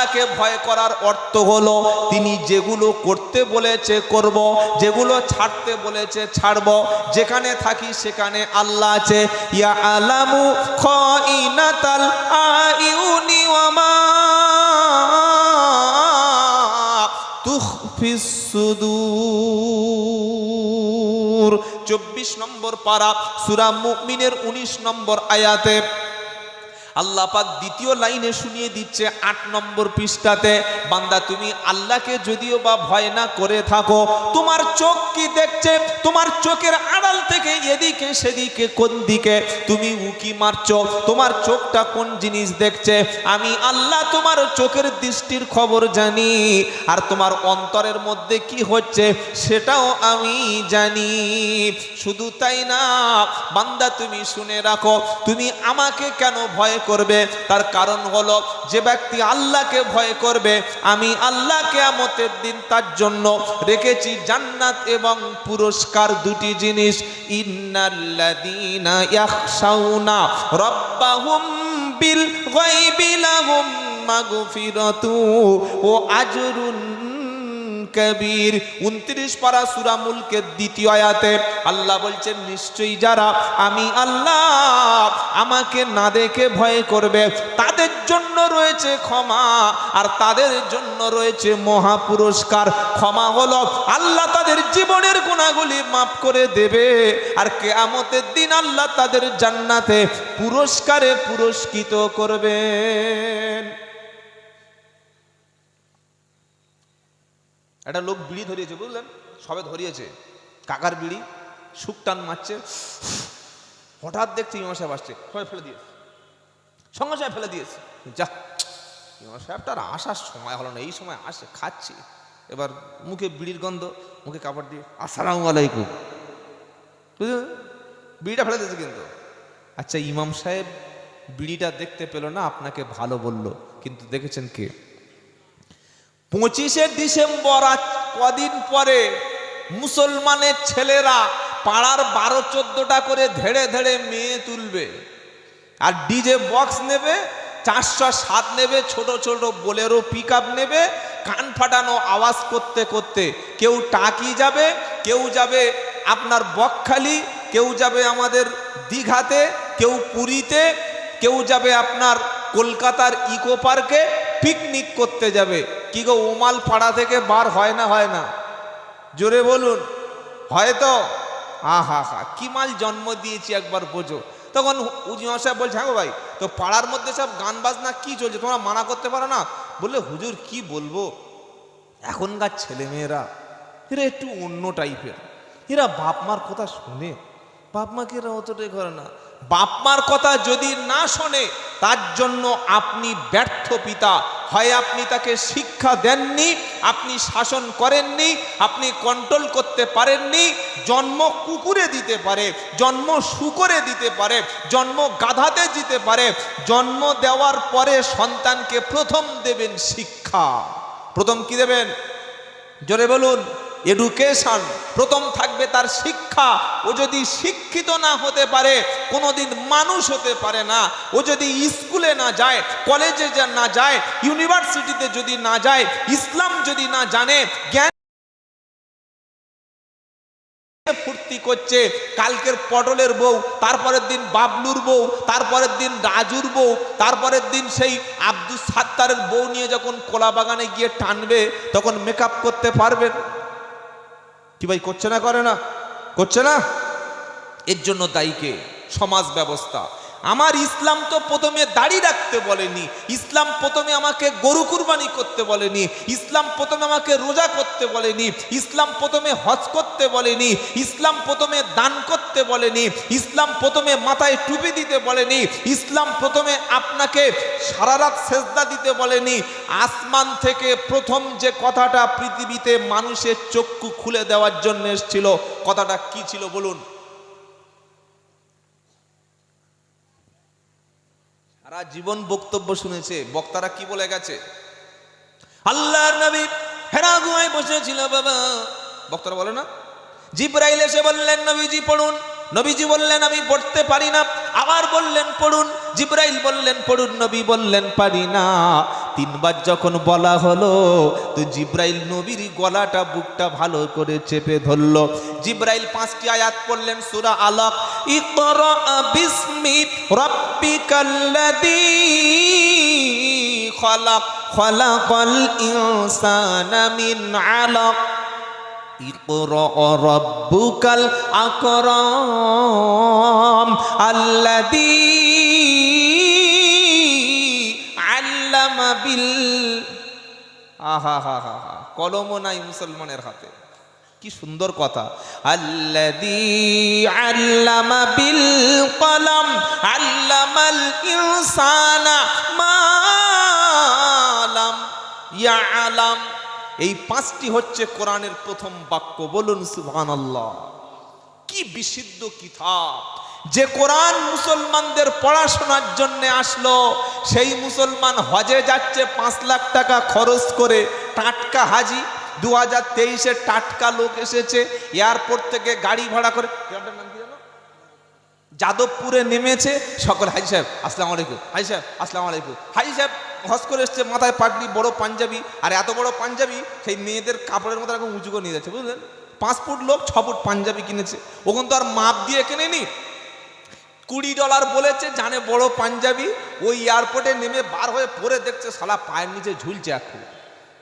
আল্লাহকে ভয় করার অর্থ হলো তিনি যেগুলো করতে বলেছে করব, যেগুলো ছাড়তে বলেছে ছাড়ব। যেখানে থাকি সেখানে আল্লাহ আছে। ইয়া আলামু খাইনাতাল আইউনি ওয়া মা তুখফিস সুদূর। 24 নম্বর পারা সূরা মুমিনের 19 নম্বর আয়াতে আল্লাহ পাক দ্বিতীয় লাইনে শুনিয়ে দিচ্ছে 8 নম্বর পৃষ্ঠাতে, বান্দা তুমি আল্লাহকে যদিও বা ভয় না করে থাকো, তোমার চোখ কি দেখছে? তোমার চোখের আড়াল থেকে এদিকে সেদিকে কোন দিকে তুমি উকি মারছো? তোমার চোখটা কোন জিনিস দেখছে? আমি আল্লাহ তোমার চোখের দৃষ্টির খবর জানি, আর তোমার অন্তরের মধ্যে কি হচ্ছে সেটাও আমি জানি। শুধু তাই না বান্দা, তুমি শুনে রাখো, তুমি আমাকে কেন ভয় করবে? তার কারণ হলো যে ব্যক্তি আল্লাহকে ভয় করবে, আমি আল্লাহ কিয়ামতের দিন তার জন্য রেখেছি জান্নাত এবং পুরস্কার, দুটি জিনিস। ইন্নাল্লাযীনা ইয়াখশাউনা রাব্বাহুম বিল গায়বি লাহুম মাগফিরাতু ওয়া আজরুন কবীর। 29 পারা সূরা মুলকের দ্বিতীয় আয়াতে আল্লাহ বলছেন, নিশ্চয়ই যারা আমি আল্লাহ আমাকে না দেখে ভয় করবে তাদের জন্য রয়েছে ক্ষমা, আর তাদের জন্য রয়েছে মহা পুরস্কার। ক্ষমা হলো আল্লাহ তাদের জীবনের গুনাহগুলি মাফ করে দেবে, আর কিয়ামতের দিন আল্লাহ তাদের জান্নাতে পুরস্কারে পুরস্কৃত করবেন। একটা লোক বিড়ি ধরিয়েছে, বুঝলেন, সবে ধরিয়েছে, কাকার বিড়ি, শুকটান মারছে, হঠাৎ দেখছি ইমাম সাহেব আসছে, সবাই ফেলে দিয়েছে, সঙ্গে সঙ্গে ফেলে দিয়েছে। যা, ইমাম সাহেবটার আসার সময় হলো না, এই সময় আসে, খাচ্ছি, এবার মুখে বিড়ির গন্ধ, মুখে কাপড় দিয়ে আসসালামু আলাইকুম, বুঝলেন, বিড়িটা ফেলে দিয়েছে কিন্তু। আচ্ছা, ইমাম সাহেব বিড়িটা দেখতে পেল না, আপনাকে ভালো বলল, কিন্তু দেখেছেন কে? 25শে ডিসেম্বর, আজ কদিন পরে মুসলমানের ছেলেরা পাড়ার 12-14টা করে ধেড়ে ধেড়ে মেয়ে তুলবে, আর ডিজে বক্স নেবে, 407 নেবে, ছোট ছোট বোলেরো পিকআপ নেবে, কান ফাটানো আওয়াজ করতে করতে কেউ টাকি যাবে, কেউ যাবে আপনার বকখালি, কেউ যাবে আমাদের দীঘাতে, কেউ পুরীতে, কেউ যাবে আপনার কলকাতার ইকো পার্কে পিকনিক করতে যাবে। কি গো, উমাল পাড়া থেকে বার হয় না? হয় না? জোরে বলুন, হয় তো? আহা হা, কি মাল জন্ম দিয়েছি একবার বোঝো। তখন উজিমা সাহেব বলছে, হ্যাঁ গো ভাই, তো পাড়ার মধ্যে সব গান বাজনা কি চলছে, তোমরা মানা করতে পারো না? বললে, হুজুর কি বলবো, এখনকার ছেলেমেয়েরা এরা একটু অন্য টাইপের, এরা বাপ মার কথা শুনে, বাপ মাকে এরা অতটাই করে না। বাপ মার কথা যদি না শোনে, তার জন্য আপনি ব্যর্থ পিতা। হয় আপনি তাকে শিক্ষা দেননি, আপনি শাসন করেননি, আপনি কন্ট্রোল করতে পারেননি। জন্ম কুকুরে দিতে পারে, জন্ম শুকরে দিতে পারে, জন্ম গাধাতে দিতে পারে। জন্ম দেওয়ার পরে সন্তানকে প্রথম দেবেন শিক্ষা। প্রথম কি দেবেন? জোরে বলুন, এডুকেশন। প্রথম থাকবে তার শিক্ষা। ও যদি শিক্ষিত না হতে পারে, কোনোদিন মানুষ হতে পারে না। ও যদি স্কুলে না যায়, কলেজে না যায়, ইউনিভার্সিটিতে যদি না যায়, ইসলাম যদি না জানে, জ্ঞান ফুর্তি করছে, কালকের পটলের বউ, তারপরের দিন বাবলুর বউ, তারপরের দিন রাজুর বউ, তারপরের দিন সেই আব্দুল সাত্তারের বউ নিয়ে যখন কোলা বাগানে গিয়ে টানবে, তখন মেকআপ করতে পারবেন কি ভাই? করছে না? করে না? করছে না? এর জন্য দায়ী কে? সমাজ ব্যবস্থা। আমার ইসলাম তো প্রথমে দাড়ি রাখতে বলেনি, ইসলাম প্রথমে আমাকে গরু কুরবানি করতে বলেনি, ইসলাম প্রথমে আমাকে রোজা করতে বলেনি, ইসলাম প্রথমে হজ করতে বলেনি, ইসলাম প্রথমে দান করতে বলেনি, ইসলাম প্রথমে মাথায় টুপি দিতে বলেনি, ইসলাম প্রথমে আপনাকে সারা রাত সেজদা দিতে বলেনি। আসমান থেকে প্রথম যে কথাটা পৃথিবীতে মানুষের চক্ষু খুলে দেওয়ার জন্য এসেছিল, কথাটা কি ছিল বলুন? সারা জীবন বক্তব্য শুনেছে, বক্তারা কি বলে গেছে? আল্লাহর নবী হেরা গুহায় বসেছিল বাবা, বক্তারা বলে না, জিবরাইল এসে বললেন নবীজি পড়ুন, নবীজি বললেন আমি পড়তে পারি না, আবার বললেন পড়ুন। জিবরাইল বললেন পড়ুন, নবী বললেন পারি না। তিনবার যখন বলা হলো তো জিবরাইল নবীর গলাটা বুকটা ভালো করে চেপে ধরলো। জিবরাইল 5টি আয়াত পড়লেন সূরা আলাক, ইকরা বিসমি রাব্বিকাল্লাযী খালাক খালাকাল ইনসানা মিন আলাক ইকরা রাব্বুকাল আকরাম আল্লাযী আল্লামা বিল কলমও নাই মুসলমানের হাতে। কি সুন্দর কথা, আল্লাযী আল্লামা বিল কলম আল্লামাল ইনসানা মা লাম ইয়ালাম। এই 5টি হচ্ছে কোরআনের প্রথম বাক্য। বলুন সুবহানাল্লাহ। কি বিশুদ্ধ কিতাব! যে কোরআন মুসলমানদের পড়াশোনার জন্য আসলো, সেই মুসলমান হজে যাচ্ছে 5 লাখ টাকা খরচ করে। টাটকা হাজি, 2023-এ টাটকা লোক এসেছে এয়ারপোর্ট থেকে গাড়ি ভাড়া করে, যাদবপুরে নেমেছে। সকল হাজি সাহেব আসসালামু আলাইকুম, হাজি সাহেব আসসালামু আলাইকুম। হাজি সাহেব হজ করে এসছে, মাথায় পাগড়ি, বড় পাঞ্জাবি, আর এত বড় পাঞ্জাবি সেই মেয়েদের কাপড়ের মতো এরকম উঁচু করে নিয়ে যাচ্ছে, বুঝলেন? 5 ফুট লোক 6 ফুট পাঞ্জাবি কিনেছে। ওখান তো আর মাপ দিয়ে কেনেনি, $20 বলেছে, জানে বড় পাঞ্জাবি। ওই এয়ারপোর্টে নেমে বার হয়ে পরে দেখছে সালা পায়ের নিচে ঝুলছে। এখন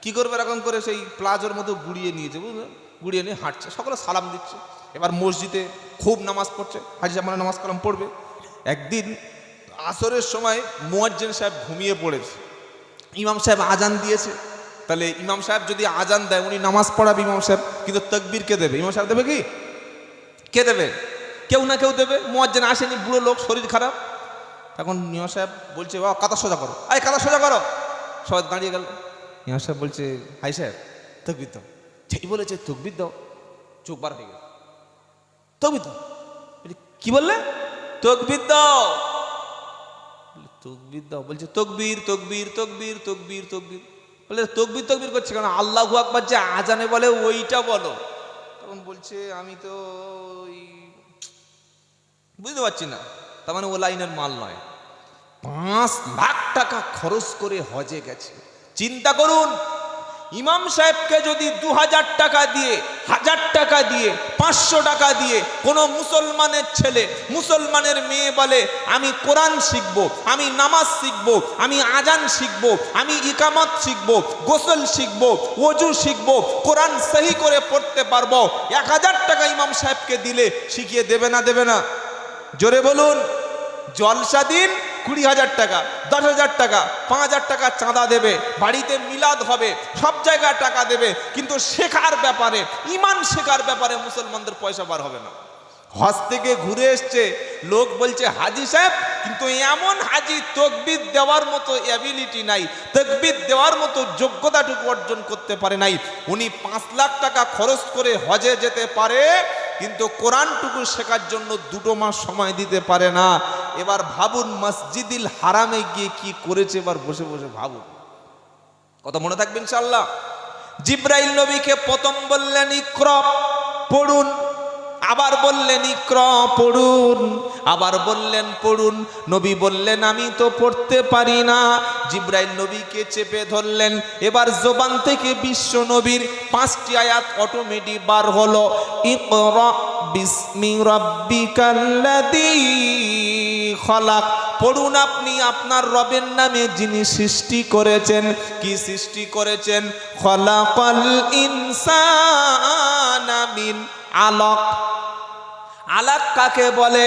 কি করবে, এরকম করে সেই প্লাজোর মতো গুড়িয়ে নিয়েছে, বুঝলেন? গুড়িয়ে নিয়ে হাঁটছে, সকলে সালাম দিচ্ছে। এবার মসজিদে খুব নামাজ পড়ছে, হাজি সাহেব মানে নামাজ কালাম পড়বে। একদিন আসরের সময় মুয়াজ্জিন সাহেব ঘুমিয়ে পড়েছে, ইমাম সাহেব আজান দিয়েছে। তাহলে ইমাম সাহেব যদি আজান দেয়, উনি নামাজ পড়াবে ইমাম সাহেব, কিন্তু তাকবীর কে দেবে? ইমাম সাহেব দেবে কি? কে দেবে? কেউ না কেউ দেবে। মুয়াজ্জিন আসেনি, বুড়ো লোক, শরীর খারাপ। তখন ইমাম সাহেব বলছে, বাবা কাতা সোজা করো, এই কাতা সোজা করো। সবাই দাঁড়িয়ে গেল। ইমাম সাহেব বলছে, হাই সাহেব তাকবীর দাও। যেই বলেছে তাকবীর দাও, চোখ বার হয়ে গেল। তাকবীর দাও, কি বললে? তাকবীর দাও, তাকবীর দাও। বলছে তকবীর তকবীর তকবীর তকবীর তকবীর। বলে তকবীর তকবীর করছে কারণ আল্লাহু আকবার যে আজানে বলে ওইটা বলো। তখন বলছে আমি তো বুঝতে পারছি না। তার মানে ও লাইনের মাল নয়। 5 লাখ টাকা খরচ করে হজে গেছে। চিন্তা করুন, ইমাম সাহেবকে যদি 2000 টাকা দিয়ে, 1000 টাকা দিয়ে, 500 টাকা দিয়ে কোনো মুসলমানের ছেলে, মুসলমানের মেয়ে বলে আমি কোরআন শিখবো, আমি নামাজ শিখবো, আমি আজান শিখবো, আমি ইকামত শিখবো, গোসল শিখবো, ওযু শিখবো, কোরআন সহি করে পড়তে পারবো, 1000 টাকা ইমাম সাহেবকে দিলে শিখিয়ে দেবে না দেবে না? জোরে বলুন। জলসা দিন 20,000 টাকা, 10,000 টাকা, 5,000 টাকা চাঁদা দেবে, বাড়িতে মিলাদ হবে, সব জায়গায় টাকা দেবে, কিন্তু শেখার ব্যাপারে, ইমান শেখার ব্যাপারে মুসলমানদের পয়সা বার হবে না। হজ থেকে ঘুরে এসছে লোক, বলছে হাজি সাহেব, কিন্তু এমন হাজি তাকবীর দেওয়ার মতো অ্যাবিলিটি নাই, তাকবীর দেওয়ার মতো যোগ্যতাটুকু অর্জন করতে পারে নাই। উনি 5 লাখ টাকা খরচ করে হজে যেতে পারে, কিন্তু কোরআনটুকু শেখার জন্য 2 মাস সময় দিতে পারে না। এবার ভাবুন মসজিদুল হারামে গিয়ে কি করেছে, এবার বসে বসে ভাবুন। কথা মনে থাকবে ইনশাআল্লাহ। জিবরাইল নবীকে প্রথম বললেন ইকরা, পড়ুন। আবার বললেন ইকরা, পড়ুন। আবার বললেন পড়ুন। নবী বললেন আমি তো পড়তে পারি না। জিবরাইল নবীকে চেপে ধরলেন। এবার জবান থেকে বিশ্ব নবীর 5টি আয়াত অটোমেটিক বার হলো, ইকরা বিসমি রাব্বিকাল্লাযী খালাক। পড়ুন আপনি আপনার রবের নামে যিনি সৃষ্টি করেছেন। কি সৃষ্টি করেছেন? খালাকাল ইনসানা মিন আলাক। আলাক কাকে বলে?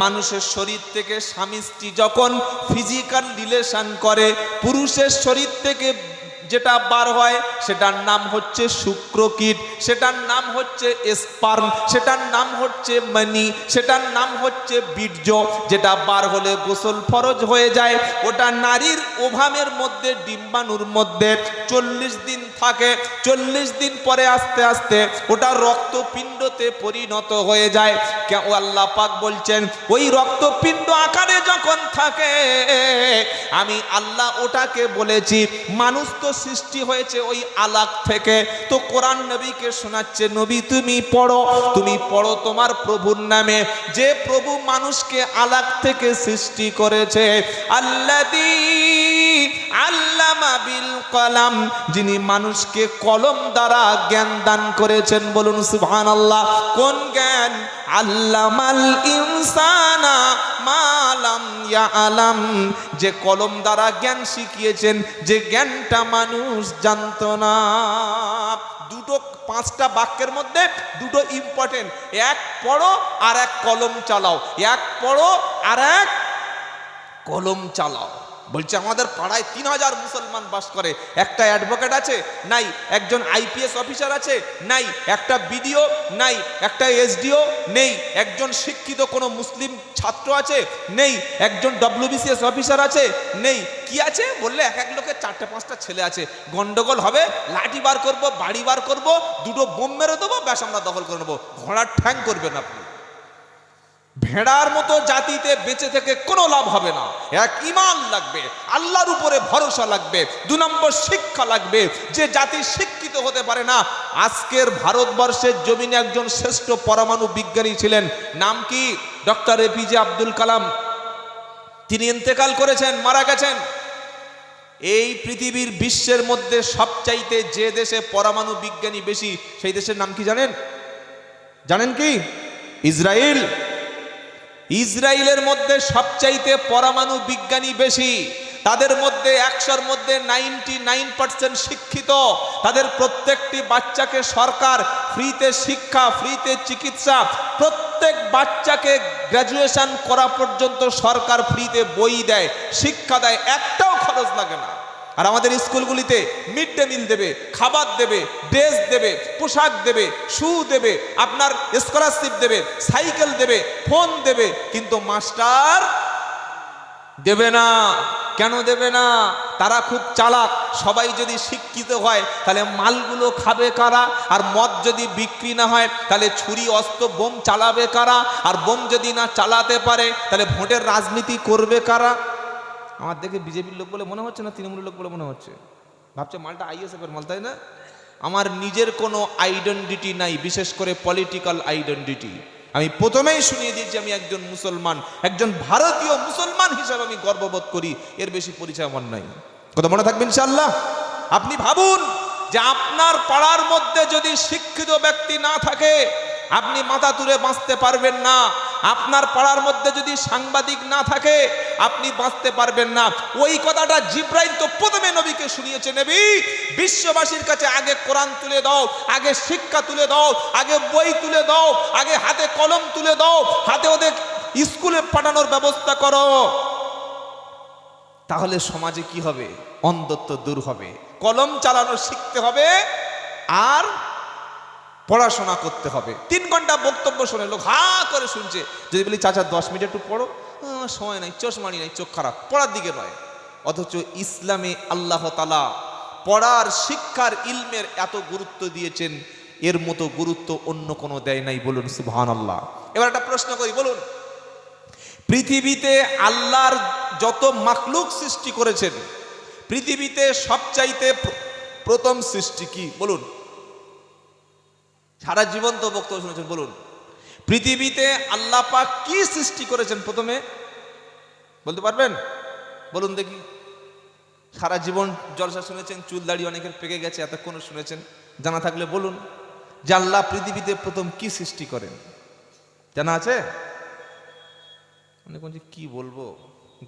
মানুষের শরীর থেকে স্বামী স্ত্রী যখন ফিজিক্যাল রিলেশন করে, পুরুষের শরীর থেকে যেটা বার হয় সেটার নাম হচ্ছে শুক্রকীট, সেটার নাম হচ্ছে স্পার্ম, সেটার নাম হচ্ছে মনি, সেটার নাম হচ্ছে বীর্য। যেটা বার হলে গোসল ফরজ হয়ে যায়, ওটা নারীর ওভামের মধ্যে, ডিম্বাণুর মধ্যে 40 দিন থাকে। 40 দিন পরে আস্তে আস্তে ওটা রক্তপিণ্ডতে পরিণত হয়ে যায়। আল্লাহ পাক বলছেন ওই রক্তপিণ্ড আকারে যখন থাকে, আমি আল্লাহ ওটাকে বলেছি। মানুষ তো সৃষ্টি হয়েছে ওই আলাক থেকে। তো কোরআন নবীকে শোনাচ্ছে, নবী তুমি পড়ো তোমার প্রভুর নামে, যে প্রভু মানুষকে আলাক থেকে সৃষ্টি করেছে। আল্লাযী আল্লামা বিল কলম, যিনি মানুষকে কলম দ্বারা জ্ঞান দান করেছেন। বলুন সুবহানাল্লাহ। কোন জ্ঞান? আল্লামাল ইনসানা মা লাম ইয়ালাম, যে কলম দ্বারা জ্ঞান শিখিয়েছেন, যে জ্ঞানটা মানুষ জানতো না। দুটো 5টা বাক্যের মধ্যে দুটো ইম্পর্টেন্ট, এক পড়ো আর এক কলম চালাও, এক পড়ো আর এক কলম চালাও। বলছে আমাদের পাড়ায় 3000 মুসলমান বাস করে, একটা অ্যাডভোকেট আছে নাই, একজন আইপিএস অফিসার আছে নাই, একটা বিডিও নাই, একটা এসডিও নেই, একজন শিক্ষিত কোনো মুসলিম ছাত্র আছে নেই, একজন ডব্লিউবিসিএস অফিসার আছে নেই। কি আছে বললে এক এক লোকের 4-5টা ছেলে আছে। গন্ডগোল হবে, লাঠি বার করব, বাড়ি বার করব, দুটো বোম মেরে দেবো, ব্যাস আমরা দখল করে নেবো। ঘোড়ার ঠ্যাং করবেন আপনি। ভেড়ার মতো জাতিতে বেঁচে থেকে কোনো লাভ হবে না। এক ঈমান লাগবে, আল্লাহর উপরে ভরসা লাগবে, 2 নম্বর শিক্ষা লাগবে। যে জাতি শিক্ষিত হতে পারে না, আজকের ভারতবর্ষের জমিনে একজন শ্রেষ্ঠ পরমাণু বিজ্ঞানী ছিলেন, নাম কি? Doctor APJ Abdul Kalam. তিনি ইন্তেকাল করেছেন, মারা গেছেন। এই পৃথিবীর বিশ্বের মধ্যে সবচাইতে যে দেশে পরমাণু বিজ্ঞানী বেশি, সেই দেশের নাম কি জানেন? জানেন কি? ইসরায়েল। ইসরায়েলের মধ্যে সবচাইতে পরমাণু বিজ্ঞানী বেশি। তাদের মধ্যে 100-র মধ্যে 99% শিক্ষিত। তাদের প্রত্যেকটি বাচ্চাকে সরকার ফ্রিতে শিক্ষা, ফ্রিতে চিকিৎসা, প্রত্যেক বাচ্চাকে গ্র্যাজুয়েশন করা পর্যন্ত সরকার ফ্রিতে বই দেয়, শিক্ষা দেয়, একটাও খরচ লাগে না। আর আমাদের স্কুলগুলিতে মিড ডে মিল দেবে, খাবার দেবে, ড্রেস দেবে, পোশাক দেবে, শু দেবে, আপনার স্কলারশিপ দেবে, সাইকেল দেবে, ফোন দেবে, কিন্তু মাস্টার দেবে না। কেন দেবে না? তারা খুব চালাক। সবাই যদি শিক্ষিত হয় তাহলে মালগুলো খাবে কারা? আর মদ যদি বিক্রি না হয় তাহলে ছুরি অস্ত্র বোম চালাবে কারা? আর বোম যদি না চালাতে পারে তাহলে ভোটের রাজনীতি করবে কারা? আমার দেখে বিজেপির লোক বলে মনে হচ্ছে না তৃণমূলের লোক বলে মনে হচ্ছে? ভাবছে মালটা আইএসএফের মাল, তাই না? আমার নিজের কোনো আইডেন্টিটি নাই, বিশেষ করে পলিটিক্যাল আইডেন্টিটি। আমি প্রথমেই শুনিয়ে দিয়েছি আমি একজন মুসলমান, একজন ভারতীয় মুসলমান হিসাবে আমি গর্ববোধ করি। এর বেশি পরিচয় আমার নাই। কথা মনে থাকবে ইনশাআল্লাহ। আপনি ভাবুন যে আপনার পাড়ার মধ্যে যদি শিক্ষিত ব্যক্তি না থাকে, আপনি মাথা তুলে বাঁচতে পারবেন না। আপনার পাড়ার মধ্যে যদি সাংবাদিক না থাকে, আপনি বাঁচতে পারবেন না। ওই কথাটা জিব্রাইল তো প্রথমে নবীকে শুনিয়েছে, নবী বিশ্ববাসীর কাছে আগে কোরআন তুলে দাও, আগে শিক্ষা তুলে দাও, আগে বই তুলে দাও, আগে হাতে কলম তুলে দাও, হাতে ওদের স্কুলে পাঠানোর ব্যবস্থা করো। তাহলে সমাজে কি হবে? অন্ধত্ব দূর হবে। কলম চালানো শিখতে হবে আর পড়াশোনা করতে হবে। 3 ঘন্টা বক্তব্য শুনে লোক হা করে শুনছে। যদি বলি চাচা 10 মিনিট একটু পড়ো, সময় নাই, চশমানি নাই, চোখ খারাপ, পড়ার দিকে নয়। অথচ ইসলামে আল্লাহ তাআলা পড়ার, শিক্ষার, ইলমের এত গুরুত্ব দিয়েছেন, এর মতো গুরুত্ব অন্য কোনো দেয় নাই। বলুন সুবহানাল্লাহ। এবার একটা প্রশ্ন করি, বলুন পৃথিবীতে আল্লাহর যত মাখলুক সৃষ্টি করেছেন, পৃথিবীতে সবচাইতে প্রথম সৃষ্টি কি? বলুন। সারা জীবন তো বক্তব্য শুনেছেন, বলুন পৃথিবীতে আল্লাহ পাক কি সৃষ্টি করেছেন প্রথমে? বলতে পারবেন? বলুন দেখি। সারা জীবন জলসা শুনেছেন, চুল দাড়ি অনেকের পেকে গেছে, এতক্ষণ শুনেছেন। জানা থাকলে বলুন যে আল্লাহ পৃথিবীতে প্রথম কি সৃষ্টি করেন? জানা আছে? অনেক কি বলবো,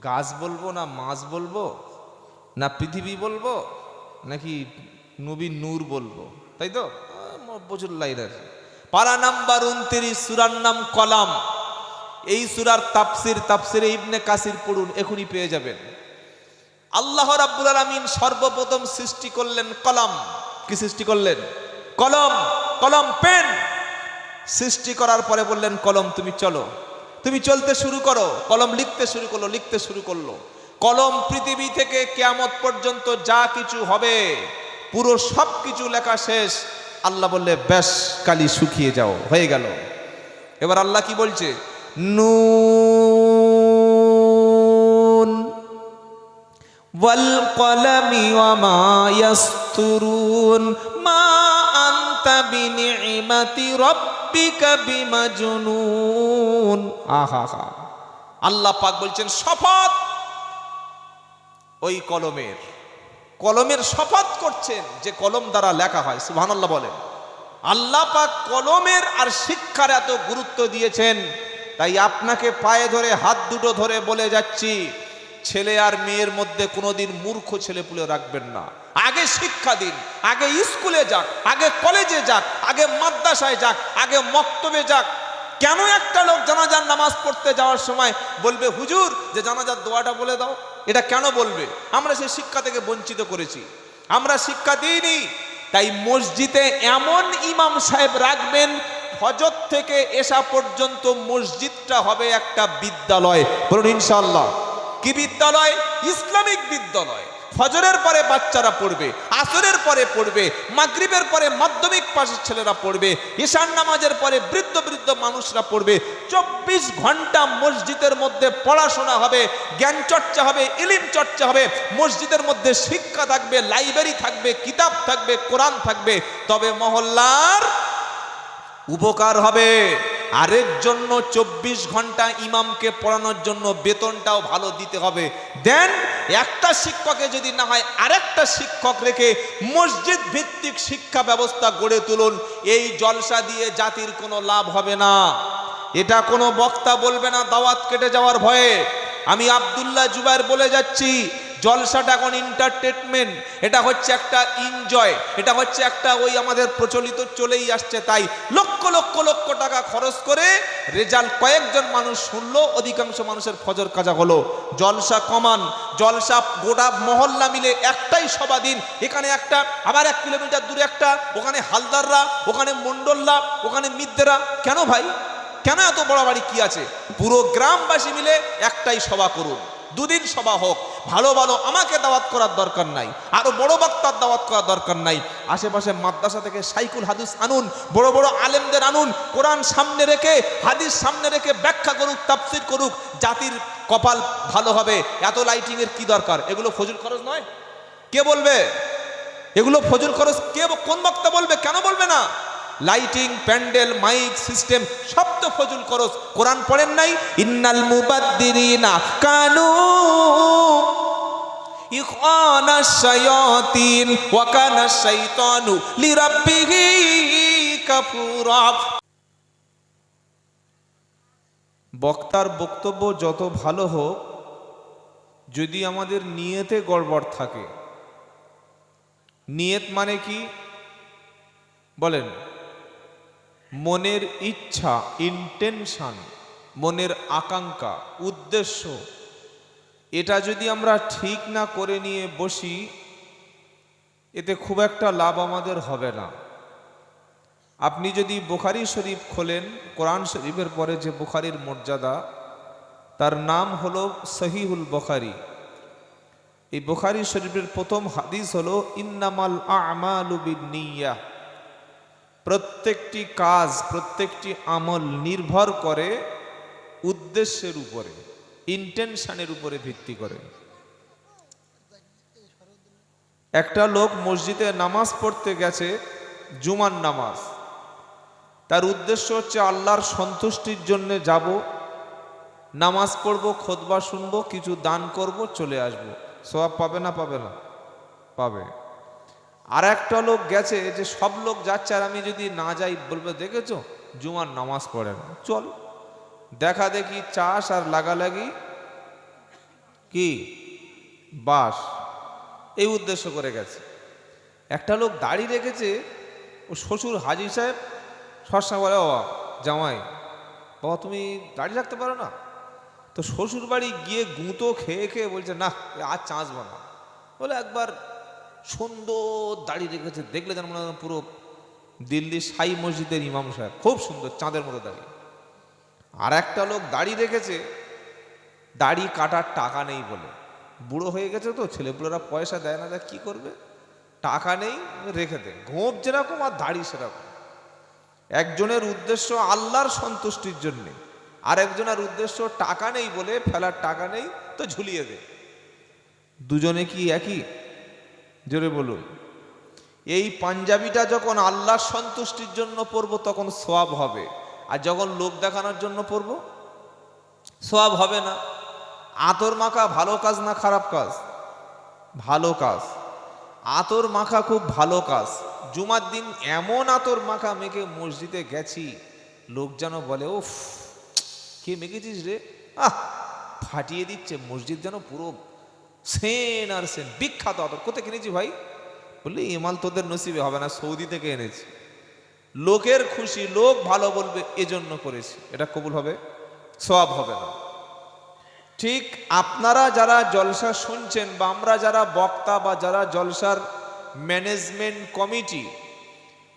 গাছ বলবো না মাছ বলবো না পৃথিবী বলবো নাকি নবী নূর বলবো? তাই তো প্রচুর লাইন আছে। পারা নাম্বার 29, সূরার নাম কলাম। এই সূরার তাফসিরে ইবনে কাসির পড়ুন, এখনই পেয়ে যাবেন। আল্লাহ রাব্বুল আলামিন সর্বপ্রথম সৃষ্টি করলেন কলম। কি সৃষ্টি করলেন? কলম। কলম পেন সৃষ্টি করার পরে বললেন কলম তুমি চলো, তুমি চলতে শুরু করো। কলম লিখতে শুরু করলো, লিখতে শুরু করলো। কলম পৃথিবী থেকে কিয়ামত পর্যন্ত যা কিছু হবে পুরো সব কিছু লেখা শেষ। আল্লাহ বললে বেশ, কালি শুকিয়ে যাও, হয়ে গেল। এবার আল্লাহ কি বলছে? নুন ওয়াল কলামি ওয়া মা ইয়াসতুরুন মা আনতা বিনি'মাতি রাব্বিকা বিমাজনুন। আহা হা, আল্লাহ পাক বলছেন শপথ ওই কলমের, কলমের শপথ করছেন যে কলম দ্বারা লেখা হয়। সুবহানাল্লাহ বলেন। আল্লাহ পাক কলমের আর শিক্ষার এত গুরুত্ব দিয়েছেন, তাই আপনাকে পায়ে ধরে হাত দুটো ধরে বলে যাচ্ছি, ছেলে আর মেয়ের মধ্যে কোনোদিন মূর্খ ছেলে পুলে রাখবেন না। আগে শিক্ষা দিন, আগে স্কুলে যাক, আগে কলেজে যাক, আগে মাদ্রাসায় যাক, আগে মক্তবে যাক। কেন একটা লোক জানাজার নামাজ পড়তে যাওয়ার সময় বলবে হুজুর যে জানাজার দোয়াটা বলে দাও? এটা কেন বলবে? আমরা সেই শিক্ষা থেকে বঞ্চিত করেছি, আমরা শিক্ষা দিইনি। তাই মসজিদে এমন ইমাম সাহেব রাখবেন, ফজর থেকে এশা পর্যন্ত মসজিদটা হবে একটা বিদ্যালয়। বলুন ইনশাআল্লাহ। কি বিদ্যালয়? ইসলামিক বিদ্যালয়। ফজরের পরে বাচ্চারা পড়বে, আসরের পরে পড়বে, মাগরিবের পরে মাধ্যমিক পাশের ছেলেরা পড়বে, ঈশার নামাজের পরে বৃদ্ধ বৃদ্ধ মানুষরা পড়বে। 24 ঘন্টা মসজিদের মধ্যে পড়াশোনা হবে, জ্ঞান চর্চা হবে, ইলম চর্চা হবে। মসজিদের মধ্যে শিক্ষা থাকবে, লাইব্রেরি থাকবে, কিতাব থাকবে, কোরআন থাকবে। তবে মহল্লার উপকার হবে। আরেক জন্য 24 ঘন্টা ইমামকে পড়ানোর জন্য বেতনটাও ভালো দিতে হবে। দেন একটা শিক্ষকে যদি না হয় আরেকটা শিক্ষক রেখে মসজিদ ভিত্তিক শিক্ষা ব্যবস্থা গড়ে তুলুন। এই জলসা দিয়ে জাতির কোনো লাভ হবে না। এটা কোনো বক্তা বলবে না দাওয়াত কেটে যাওয়ার ভয়ে। আমি আব্দুল্লাহ জুবায়ের বলে যাচ্ছি, জলসাটা এখন এন্টারটেনমেন্ট, এটা হচ্ছে একটা এনজয়, এটা হচ্ছে একটা ওই আমাদের প্রচলিত চলেই আসছে। তাই লক্ষ লক্ষ লক্ষ টাকা খরচ করে রেজাল্ট কয়েকজন মানুষ শুনলো, অধিকাংশ মানুষের ফজর কাজা হলো। জলসা কমান, জলসা গোটা মহল্লা মিলে একটাই সভা দিন। এখানে একটা, আবার 1 কিলোমিটার দূরে একটা, ওখানে হালদাররা, ওখানে মন্ডলরা, ওখানে মিদ্দেরা। কেন ভাই, কেন এত বড়াবাড়ি কি আছে? পুরো গ্রামবাসী মিলে একটাই সভা করুন, 2 দিন সভা হোক। ভালো ভালো আমাকে দাওয়াত করার দরকার নাই, আরো বড় বক্তার দাওয়াত করার দরকার নাই। আশেপাশে মাদ্রাসা থেকে শাইখুল হাদিস আনুন, বড় বড় আলেমদের আনুন, কোরআন সামনে রেখে হাদিস সামনে রেখে ব্যাখ্যা করুক, তাফসীর করুক। জাতির কপাল ভালো হবে। এত লাইটিং এর কি দরকার? এগুলো ফজল খরচ নয়? কে বলবে এগুলো ফজল খরচ? কে, কোন বক্তা বলবে? কেন বলবে না? লাইটিং, প্যান্ডেল, মাইক সিস্টেম সব তো ফজল খরচ। কোরআন পড়েন নাই? ইন্নাল মুবাদ্দিরিনা কানু ইখওয়ানাশ শায়াতিন ওয়া কানা শাইতানু লিরাব্বিহি কাফুরা। বক্তার বক্তব্য যত ভালো হোক, যদি আমাদের নিয়তে গড়বড় থাকে। নিয়ত মানে কি বলেন? মনের ইচ্ছা, ইন্টেনশন, মনের আকাঙ্ক্ষা, উদ্দেশ্য, এটা যদি আমরা ঠিক না করে নিয়ে বসি, এতে খুব একটা লাভ আমাদের হবে না। আপনি যদি বুখারী শরীফ খোলেন, কোরআন শরীফের পরে যে বুখারীর মর্যাদা, তার নাম হলো সহিহুল বুখারী। এই বুখারী শরীফের প্রথম হাদিস হলো ইন্নামাল আমালু বিন্নিয়াহ। প্রত্যেকটি কাজ, প্রত্যেকটি আমল নির্ভর করে উদ্দেশ্যের উপরে, ইন্টেনশনের উপরে ভিত্তি করে। একটা লোক মসজিদে নামাজ পড়তে গেছে, জুমার নামাজ, তার উদ্দেশ্য হচ্ছে আল্লাহর সন্তুষ্টির জন্য যাব, নামাজ পড়বো, খুতবা শুনবো, কিছু দান করব, চলে আসবো। সওয়াব পাবে না? পাবে না? পাবে। আর একটা লোক গেছে যে সব লোক যাচ্ছে আর আমি যদি না যাই, বলবে দেখেছো জুমার নামাজ পড়ে না, চল। দেখা দেখি চাষ আর লাগালাগি কি বাস, এই উদ্দেশ্য করে গেছে। একটা লোক দাড়ি রেখেছে, ও শ্বশুর হাজী সাহেব সবসময় বলে, বাবা জামাই, বাবা তুমি দাড়ি রাখতে পারো না? তো শ্বশুর বাড়ি গিয়ে গুঁতো খেয়ে খেয়ে বলছে না আর চাঁচবো না। বলে একবার সুন্দর দাড়ি রেখেছে, দেখলে যেন মনে হয় পুরো দিল্লি সাই মসজিদের ইমাম সাহেব, খুব সুন্দর চাঁদের মতো দাড়ি। আর একটা লোক দাড়ি রেখেছে, দাড়ি কাটার টাকা নেই বলে, বুড়ো হয়ে গেছে তো, ছেলেপুলেরা পয়সা দেয় না, কি করবে, টাকা নেই, রেখে দে। গোঁপ যেরকম আর দাড়ি সেরকম। একজনের উদ্দেশ্য আল্লাহর সন্তুষ্টির জন্যে, আর একজনের উদ্দেশ্য টাকা নেই বলে, ফেলার টাকা নেই তো ঝুলিয়ে দে। দুজনে কি একই? জোরে বলুন। এই পাঞ্জাবিটা যখন আল্লাহর সন্তুষ্টির জন্য পরবো তখন সওয়াব হবে, আর যখন লোক দেখানোর জন্য পরবো সওয়াব হবে না। আতর মাখা ভালো কাজ না খারাপ কাজ? ভালো কাজ। আতর মাখা খুব ভালো কাজ। জুমার দিন এমন আতর মাখা মেখে মসজিদে গেছি, লোক যেন বলে উফ কে মেখেছিস রে, ফাটিয়ে দিচ্ছে মসজিদ, যেন পুরো সেন আর সেন। বিখ্যাত আতর। কোথায় কিনেছি ভাই? বললি এমাল তোদের নসিবে হবে না, সৌদি থেকে এনেছি। লোকের খুশি, লোক ভালো বলবে এজন্য করেছি, এটা কবুল হবে? সওয়াব হবে না। ঠিক আপনারা যারা জলসা শুনছেন বা আমরা যারা বক্তা বা যারা জলসার ম্যানেজমেন্ট কমিটি,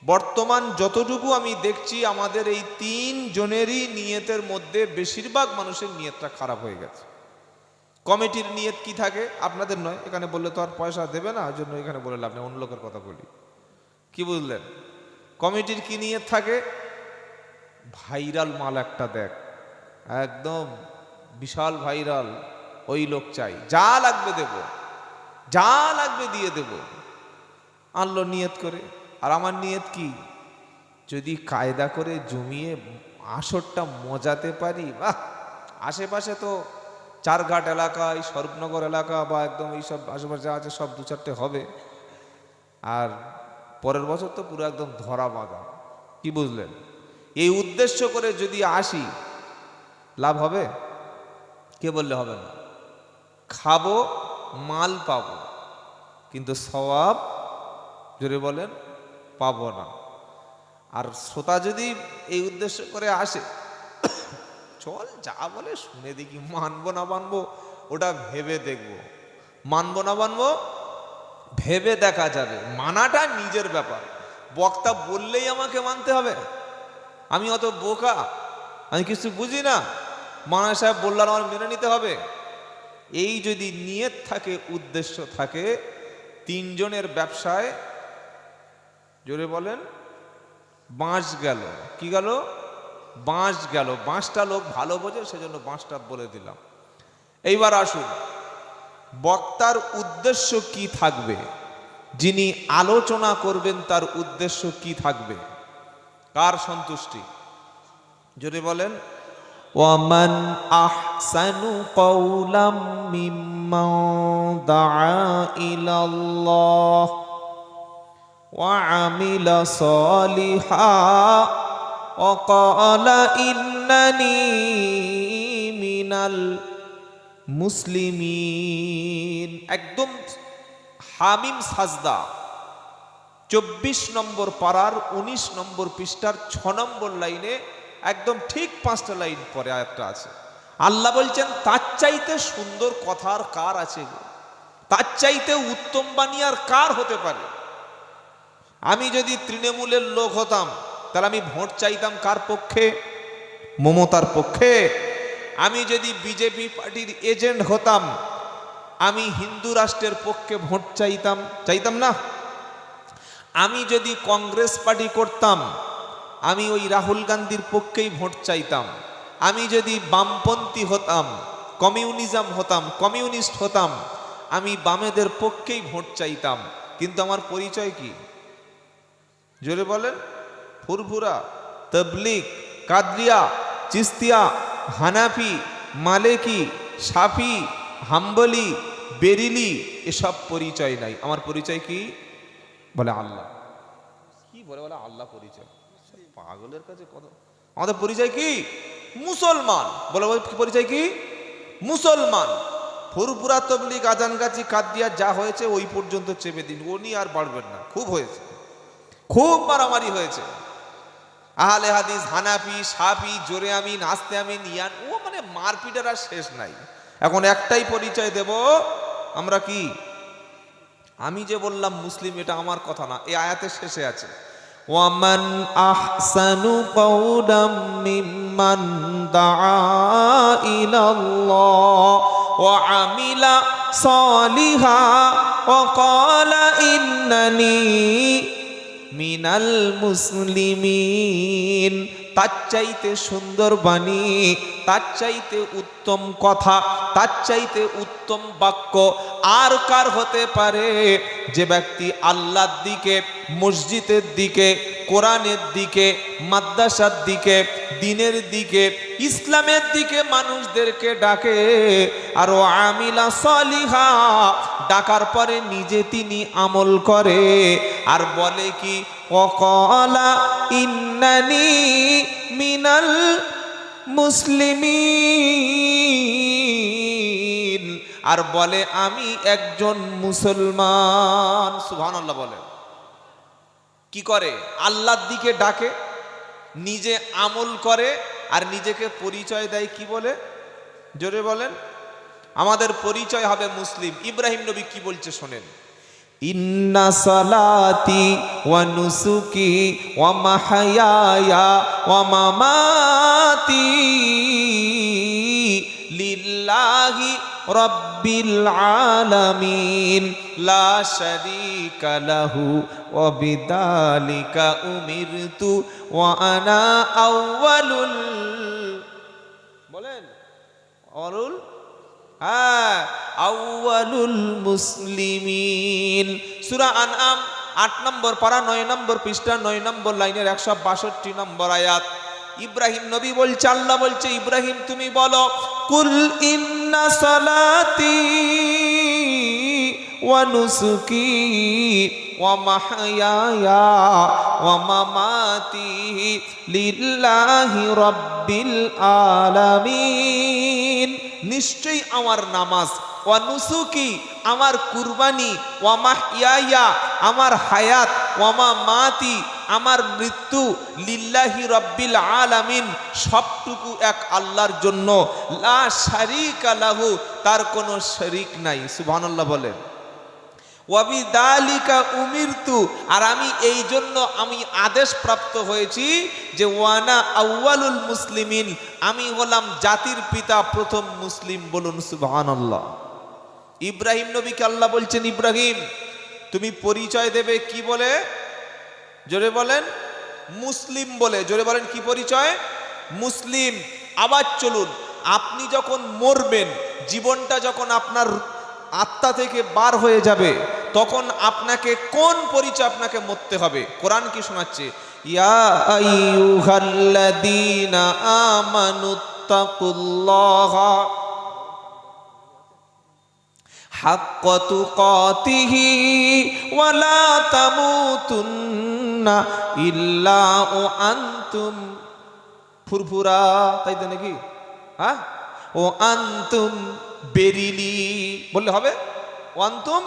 বর্তমান যতটুকু আমি দেখছি আমাদের এই 3 জনেরই নিয়তের মধ্যে বেশিরভাগ মানুষের নিয়তটা খারাপ হয়ে গেছে। কমিটির নিয়ত কি থাকে? আপনাদের নয়, এখানে বললে তো আর পয়সা দেবে না, ওই জন্য এখানে বলে লাভ নেই, অন্য লোকের কথা বলি। কি বুঝলেন? কমিটির কি নিয়ত থাকে? ভাইরাল মাল একটা দেখ, একদম বিশাল ভাইরাল, ওই লোক চাই, যা লাগবে দেব, যা লাগবে দিয়ে দেব। আনলো নিয়ত করে। আর আমার নিয়ত কি? যদি কায়দা করে জমিয়ে আসরটা মজাতে পারি, বাহ। আশেপাশে তো চারঘাট এলাকায়, স্বরূপনগর এলাকা বা একদম এইসব আশেপাশে যা আছে সব 2-4টে হবে, আর পরের বছর তো পুরো একদম ধরা বাঁধা। কি বুঝলেন? এই উদ্দেশ্য করে যদি আসি, লাভ হবে? কে বললে হবে না? খাবো, মাল পাবো, কিন্তু সওয়াব জোরে বলেন পাবো না। আর শ্রোতা যদি এই উদ্দেশ্য করে আসে, চল যা বলে শুনে দেখি, মানবো না মানবো ওটা ভেবে দেখবো, মানবো না মানবো ভেবে দেখা যাবে। মানাটা নিজের ব্যাপার। বক্তা বললেই আমাকে মানতে হবে? আমি অত বোকা, আমি কিছু বুঝি না, মানা সাহেব বললাম আমার মেনে নিতে হবে? এই যদি নিয়ত থাকে, উদ্দেশ্য থাকে, 3 জনের ব্যবসায় জোরে বলেন বাঁশ গেল। কি গেল? বাঁশ গেল। বাঁশটা লোক ভালো বোঝে, সেজন্য বাঁশটা বলে দিলাম। এইবার আসুন, বক্তার উদ্দেশ্য কি থাকবে, যিনি আলোচনা করবেন তার উদ্দেশ্য কি থাকবে, কার সন্তুষ্টি? যদি বলেন ওয়ামান আহসানু কওলাম মিম্মান দাআ ইলাল্লাহ ওয়া আমিলা সলিহা ওয়া ক্বালা ইন্নানি মিনাল মুসলিমিন। একদম হামিম সাজদা 24 নম্বর পারার 19 নম্বর পৃষ্ঠার 6 নম্বর লাইনে একদম ঠিক 5টা লাইন পরে আয়াতটা আছে। আল্লাহ বলছেন তার চাইতে সুন্দর কথা আর কার আছে গো? তার চাইতে উত্তম বাণী আর কার হতে পারে? আমি যদি তৃণমূলের লোক হতাম তাহলে আমি ভোট চাইতাম কার পক্ষে? মমতার পক্ষে। আমি যদি বিজেপি পার্টির এজেন্ট হতাম আমি হিন্দু রাষ্ট্রের পক্ষে ভোট চাইতাম না? আমি যদি কংগ্রেস পার্টি করতাম আমি ওই রাহুল গান্ধীর পক্ষেই ভোট চাইতাম। আমি যদি বামপন্থী হতাম, কমিউনিজম হতাম, কমিউনিস্ট হতাম, আমি বামেদের পক্ষেই ভোট চাইতাম। কিন্তু আমার পরিচয় কি? জোরে বলেন। ফুরফুরা, তবলিগ, কাদরিয়া, চিস্তিয়া, হানাফি, মালেকি, শাফি, হাম্বলি, বেরিলি, এসব পরিচয় নাই। আমার পরিচয় কি? বলে আল্লাহ। কি বলে? বলে আল্লাহ পরিচয়। পাগলের কাছে কত। আমাদের পরিচয় কি? মুসলমান। বলে পরিচয় কি? মুসলমান। ফুরফুরা, তবলিগ, আজানগাছি, কাদরিয়া যা হয়েছে ওই পর্যন্ত চেপে দিন, উনি আর বাড়বেন না। খুব হয়েছে, খুব মারামারি হয়েছে। আহলে হাদিস, হানাফি, শাফি, জোরে আমিন, আস্তে আমিন, ইয়ান, ও মানে মারপিটের আর শেষ নাই। এখন একটাই পরিচয় দেব, আমরা কি? আমি যে বললাম মুসলিম, এটা আমার কথা না, এই আয়াতের শেষে আছে ওয়ামান আহসানু কওলাম মিম্মান দাআ ইলাল্লাহ ওয়া আমিলা সলিহা ওয়া ক্বালা ইন্নানি মিনাল মুসলিমিন। তার চাইতে সুন্দর বাণী, তার চাইতে উত্তম কথা, তার চাইতে উত্তম বাক্য আর কার হতে পারে? যে ব্যক্তি আল্লাহর দিকে, মসজিদের দিকে, কোরআনের দিকে, মাদ্রাসার দিকে, দ্বীনের দিকে, ইসলামের দিকে মানুষদেরকে ডাকে, আর ও আমিলা সালিহা, ডাকার পরে নিজে তিনি আমল করে আর বলে কি, ওয়াকালা ইন্নানি মিনাল মুসলিমিন, আর বলে আমি একজন মুসলমান। সুবহানাল্লাহ বলে। কি করে? আল্লাহর দিকে ডাকে, নিজে আমল করে আর নিজেকে পরিচয় দেয় কি বলে? জোরে বলেন। আমাদের পরিচয় হবে মুসলিম। ইব্রাহিম নবী কি বলছে শোনেন, ইন্না সালাতি ওয়া নুসুকি ওয়া মাহইয়ায়া ওয়া মামাতি লিল্লাহি রাব্বিল আলামিন লা শারীকা লাহু ওয়া বিযালিকা উমিরতু ওয়া আনা আউয়ালুল, বলেন আউয়ালুল, আউয়ালুল মুসলিমিন। সূরা আনআম 8 নম্বর পারা 9 নম্বর পৃষ্ঠা 9 নম্বর লাইনের 162 নম্বর আয়াত। ইব্রাহিম নবী বলছে, আল্লাহ বলছে, ইব্রাহিম তুমি বলো, কুল ইন্না সালাতি ওয়া নুসুকি ওয়া মাহইয়ায়া ওয়া মামাতি লিল্লাহি রাব্বিল আলামিন, নিশ্চয়ই আমার নামাজ, ওয়া নুসুকি আমার কুরবানি, ওয়া মাহইয়ায়া আমার হায়াত, ওয়া মামাতি আমার মৃত্যু, লিল্লাহি রাব্বিল আলামিন সবটুকু এক আল্লাহর জন্য, লা শারীকা লাহু তার কোনো শরীক নাই। সুবহানাল্লাহ বলেন। ওয়া বিযালিকা উমিরতু আর আমি এই জন্য আমি আদেশ প্রাপ্ত হয়েছি যে ওয়ানা আউয়ালুল মুসলিমিন আমি হলাম জাতির পিতা, প্রথম মুসলিম। বলুন সুবহানাল্লাহ। ইব্রাহিম নবীকে আল্লাহ বলছেন, ইব্রাহিম তুমি পরিচয় দেবে কি বলে? জোরে বলেন মুসলিম বলে। জোরে বলেন কি পরিচয়? মুসলিম। আবার চলুন, আপনি যখন মরবেন, জীবনটা যখন আপনার আত্মা থেকে বার হয়ে যাবে, তখন আপনাকে কোন পরিচয় আপনাকে মরতে হবে? কোরআন কি শোনাচ্ছে? ইয়া আইয়ুহাল্লাযীনা আমানুত্তাকুল্লাহা হাক্কা তুকাতিহি ওয়া লা তামুতুন্না ইল্লা ওয়া আনতুম, ফুরফুরা তাই তো নাকি? হ্যাঁ, ও আনতুম বেরিলি বললে হবে? ওয়ান্তুম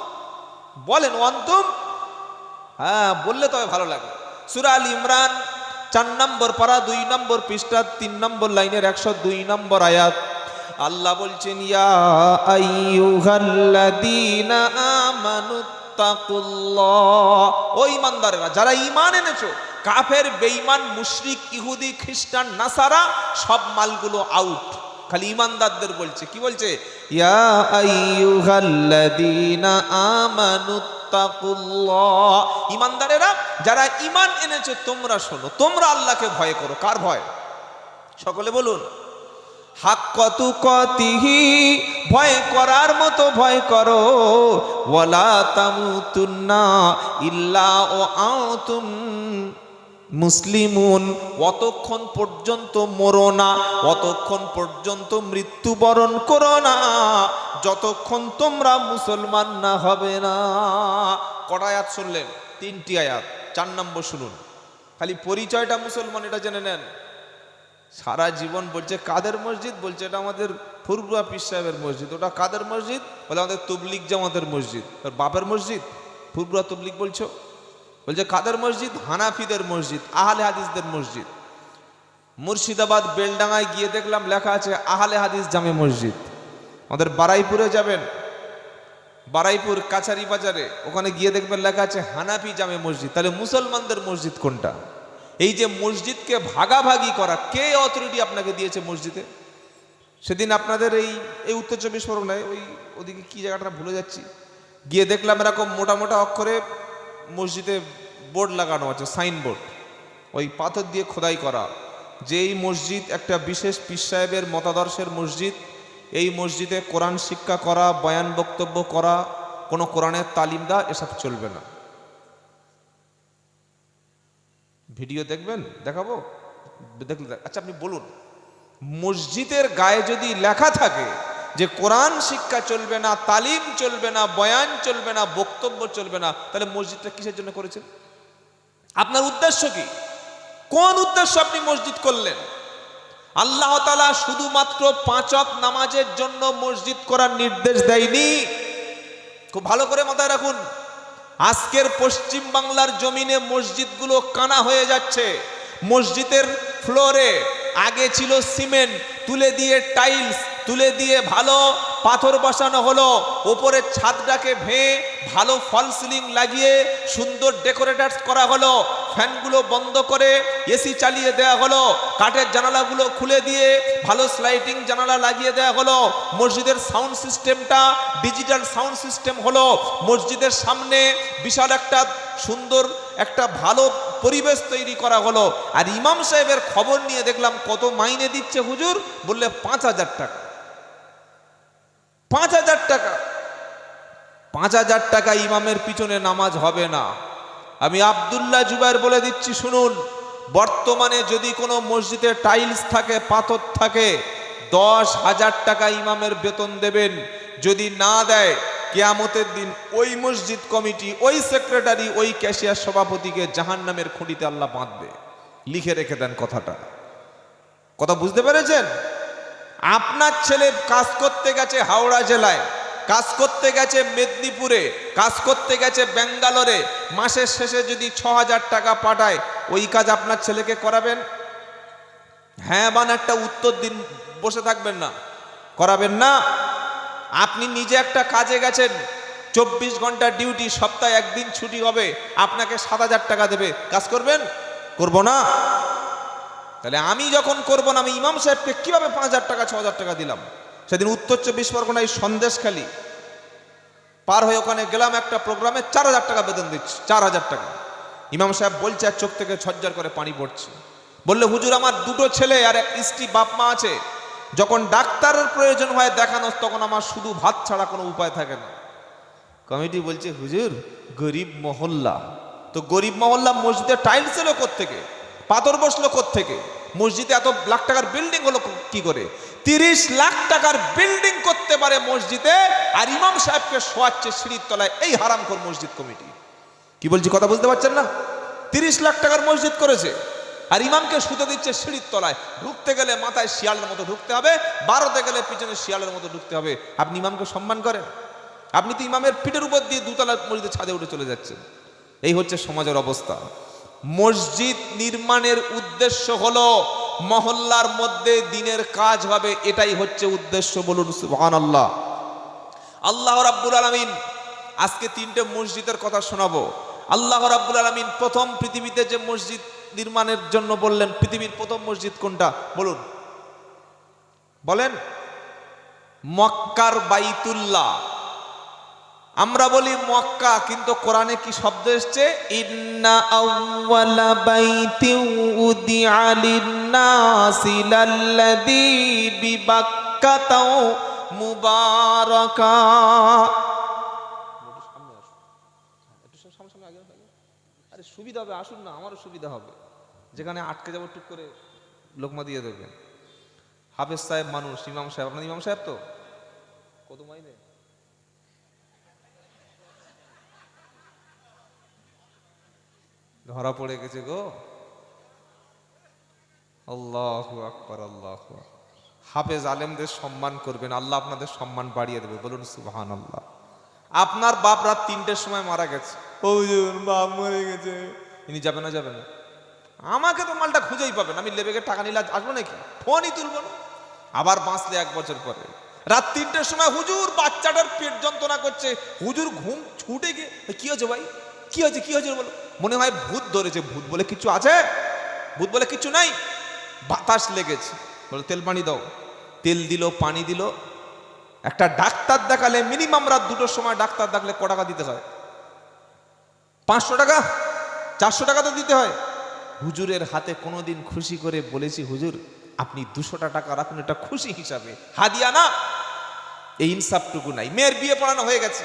বলেন, ওয়ান্তুম, হ্যাঁ বললে তবে ভালো লাগে। সূরা আল ইমরান 4 নম্বর পারা 2 নম্বর পৃষ্ঠা 3 নম্বর লাইনের 102 নম্বর আয়াত। আল্লাহ বলছেন, ইয়া আইয়ুহাল্লাযীনা আমানুত্তাকুল্লাহ, ও ঈমানদারেরা যারা ঈমান এনেছো, কাফের, বেঈমান, মুশরিক, ইহুদি, খ্রিস্টান, নাসারা সব মালগুলো আউট, খালি ঈমানদারদের বলছে। কি বলছে? ইয়া আইয়ুহাল্লাযীনা আমানুত্তাকুল্লাহ, ঈমানদারেরা যারা ঈমান এনেছো তোমরা শোনো, তোমরা আল্লাহকে ভয় করো। কার ভয়? সকলে বলুন। হাক্কা তুকাতিহি, ভয় করার মতো ভয় করো। ওয়ালা তামুতুন্না ইল্লা ওয়া আনতুম মুসলিমুন, অতক্ষণ পর্যন্ত মরো না, অতক্ষণ পর্যন্ত মৃত্যুবরণ করো না যতক্ষণ তোমরা মুসলমান না হবে না। কটা আয়াত শুনলেন? 3টি আয়াত। 4 নম্বর শুনুন, খালি পরিচয়টা মুসলমান এটা জেনে নেন। সারা জীবন বলছে কাদের মসজিদ? বলছে এটা আমাদের ফুরফুরা পীর সাহেবের মসজিদ। ওটা কাদের মসজিদ? বলে আমাদের তবলিগ জামাতের মসজিদ। ওর বাপের মসজিদ ফুরফুরা তবলিগ বলছো? বলছে কাদের মসজিদ? হানাফিদের মসজিদ, আহলে হাদিসদের মসজিদ। মুর্শিদাবাদ বেলডাঙ্গায় গিয়ে দেখলাম লেখা আছে আহলে হাদিস জামে মসজিদ। আমাদের বারাইপুরে যাবেন, বারাইপুর কাছারি বাজারে, ওখানে গিয়ে দেখবেন লেখা আছে হানাফি জামে মসজিদ। তাহলে মুসলমানদের মসজিদ কোনটা? এই যে মসজিদকে ভাগাভাগি করা, কে অথরিটি আপনাকে দিয়েছে মসজিদে? সেদিন আপনাদের এই উত্তর 24 পরগনায় ওদিকে কি জায়গাটা ভুলে যাচ্ছি, গিয়ে দেখলাম এরকম মোটা মোটা অক্ষরে মসজিদে বোর্ড লাগানো আছে, সাইনবোর্ড, ওই পাথর দিয়ে খোদাই করা, যে এই মসজিদ একটা বিশেষ পীর সাহেবের মতাদর্শের মসজিদ, এই মসজিদে কোরআন শিক্ষা করা, বয়ান বক্তব্য করা, কোনো কোরআনের তালিম দেওয়া এসব চলবে না। ভিডিও দেখবেন, দেখাবো? দেখলে আচ্ছা আপনি বলুন, মসজিদের গায়ে যদি লেখা থাকে যে কোরআন শিক্ষা চলবে না, তালিম চলবে না, বয়ান চলবে না, বক্তব্য চলবে না, তাহলে মসজিদটা কিসের জন্য করেছেন? আপনার উদ্দেশ্য কি? কোন উদ্দেশ্য আপনি মসজিদ করলেন? আল্লাহ তাআলা শুধুমাত্র 5 ওয়াক্ত নামাজের জন্য মসজিদ করার নির্দেশ দেয়নি। খুব ভালো করে মাথায় রাখুন। আজকের পশ্চিম বাংলার জমিনে মসজিদগুলো কানা হয়ে যাচ্ছে। মসজিদের ফ্লোরে আগে ছিল সিমেন্ট, তুলে দিয়ে টাইলস, তুলে দিয়ে ভালো পাথর বসানো হলো, ওপরের ছাদটাকে ভেঙে ভালো ফল সিলিং লাগিয়ে সুন্দর ডেকোরেটার্স করা হলো, ফ্যানগুলো বন্ধ করে এসি চালিয়ে দেওয়া হলো, কাঠের জানালাগুলো খুলে দিয়ে ভালো স্লাইডিং জানালা লাগিয়ে দেওয়া হলো, মসজিদের সাউন্ড সিস্টেমটা ডিজিটাল সাউন্ড সিস্টেম হলো, মসজিদের সামনে বিশাল একটা সুন্দর একটা ভালো পরিবেশ তৈরি করা হলো। আর ইমাম সাহেবের খবর নিয়ে দেখলাম কত মাইনে দিচ্ছে হুজুর, বললে 5,000 টাকা। 5,000 টাকা, 5,000 টাকা ইমামের পিছনে নামাজ হবে না। আমি আব্দুল্লাহ জুবায়ের বলে দিচ্ছি শুনুন, বর্তমানে যদি কোনো মসজিদে টাইলস থাকে, পাথর থাকে, 10,000 টাকা ইমামের বেতন দেবেন। যদি না দেয়, কিয়ামতের দিন ওই মসজিদ কমিটি, ওই সেক্রেটারি, ওই ক্যাশিয়ার সভাপতিকে জাহান্নামের খুঁটিতে আল্লাহ বাঁধবে। লিখে রেখে দেন কথাটা। কথা বুঝতে পেরেছেন? আপনার ছেলে কাজ করতে গেছে হাওড়া জেলায়, কাজ করতে গেছে মেদিনীপুরে, কাজ করতে গেছে ব্যাঙ্গালোরে, মাসের শেষে যদি 6,000 টাকা পাঠায়, ওই কাজ আপনার ছেলেকে করাবেন? হ্যাঁ বা না একটা উত্তর দিন, বসে থাকবেন না। করাবেন না? আপনি নিজে একটা কাজে গেছেন, 24 ঘন্টা ডিউটি, সপ্তাহে একদিন ছুটি হবে, আপনাকে 7,000 টাকা দেবে, কাজ করবেন? করব না। তাহলে আমি যখন করব না, আমি ইমাম সাহেবকে কিভাবে 5,000 টাকা 6,000 টাকা দিলাম? সেদিন উত্তর 24 পরগনায় সন্দেশখালী পার হয়ে ওখানে গেলাম একটা প্রোগ্রামে, 4,000 টাকা বেতন দিচ্ছে, 4,000 টাকা। ইমাম সাহেব বলছে আর চোখ থেকে ঝরঝর করে পানি পড়ছে। বললে হুজুর আমার 2টো ছেলে আর এক স্ত্রী, বাপ মা আছে, যখন ডাক্তারের প্রয়োজন হয় দেখানো, তখন আমার শুধু ভাত ছাড়া কোনো উপায় থাকে না। কমিটি বলছে হুজুর গরিব মহল্লা, তো গরিব মহল্লা মসজিদে টাইলস এলো কোত্থেকে, পাথর বসলো কোত্থেকে, মসজিদে এত লাখ টাকার বিল্ডিং হলো কি করে? 30 লাখ টাকার বিল্ডিং করতে পারে মসজিদে, আর ইমাম সাহেবকে শোয়াচ্ছে সিঁড়ির তলায় এই হারামখোর মসজিদ কমিটি। কি বলছি কথা বুঝতে পারছেন না? 30 লাখ টাকার মসজিদ করেছে, আর ইমামকে শুতে দিচ্ছে সিঁড়ির তলায়। ঢুকতে গেলে মাথায় শিয়ালের মতো ঢুকতে হবে, বারোতে গেলে পিছনে শিয়ালের মতো ঢুকতে হবে। আপনি ইমামকে সম্মান করেন? আপনি তো ইমামের পিঠের উপর দিয়ে 2তলা মসজিদের ছাদে উঠে চলে যাচ্ছেন। এই হচ্ছে সমাজের অবস্থা। মসজিদ নির্মাণের উদ্দেশ্য হলো মহল্লার মধ্যে দিনের কাজ হবে, এটাই হচ্ছে উদ্দেশ্য। বলুন সুবহানাল্লাহ। আল্লাহ রাব্বুল আলামিন আজকে 3টে মসজিদের কথা শোনাবো। আল্লাহ রাব্বুল আলামিন প্রথম পৃথিবীতে যে মসজিদ নির্মাণের জন্য বললেন, পৃথিবীর প্রথম মসজিদ কোনটা বলুন? বলেন। মক্কার বাইতুল্লাহ। আমরা বলি মক্কা, কিন্তু কোরআনে কি শব্দ এসেছে? ইন্না আউওয়ালা বাইতিন উদিআ লিন-নাসি লাল্লাযী বিবাক্কাতা মুবারাকা। আরে সুবিধা হবে, আসুন না, আমারও সুবিধা হবে। যেখানে আটকে যাবো টুক করে লোকমা দিয়ে দেবেন। হাফেজ সাহেব মানুষ, ইমাম সাহেব, আপনার ইমাম সাহেব তো কত মাইনে? ধরা পড়ে গেছে গো। আল্লাহু আকবার, আল্লাহু আকবার। হাফেজ আলেমদের সম্মান করবেন, আল্লাহ আপনাদের সম্মান বাড়িয়ে দেবে। বলুন সুবহানাল্লাহ। আপনার বাপ রাত 3টের সময় মারা গেছে, হুজুর বাপ মরে গেছে, ইনি যাবে না? যাবে না। আমাকে তো মালটা খুঁজেই পাবেন, আমি লেবেকে টাকা নিলে আসবো নাকি? ফোনই তুলবো না। আবার বাঁচলে 1 বছর পরে রাত 3টের সময় হুজুর বাচ্চাটার পেট যন্ত্রণা করছে, হুজুর ঘুম ছুটে গিয়ে কি হয়েছে ভাই, কি হয়েছে, কি হয়েছে বলো? মনে হয় ভূত ধরেছে। ভূত বলে কিছু আছে? ভূত বলে কিছু নাই। বাতাস লেগেছে, বলে তেল পানি দাও। তেল দিল, পানি দিল। একটা ডাক্তার দেখালে মিনিমাম রাত 2টোর সময় ডাক্তার দেখালে ক টাকা দিতে হয়? 500 টাকা, 400 টাকা তো দিতে হয়। হুজুরের হাতে কোনোদিন খুশি করে বলেছি হুজুর আপনি 200টা টাকা রাখুন, এটা খুশি হিসাবে, হাদিয়া না? এই ইনসাফটুকু নাই। মেয়ের বিয়ে পড়ানো হয়ে গেছে,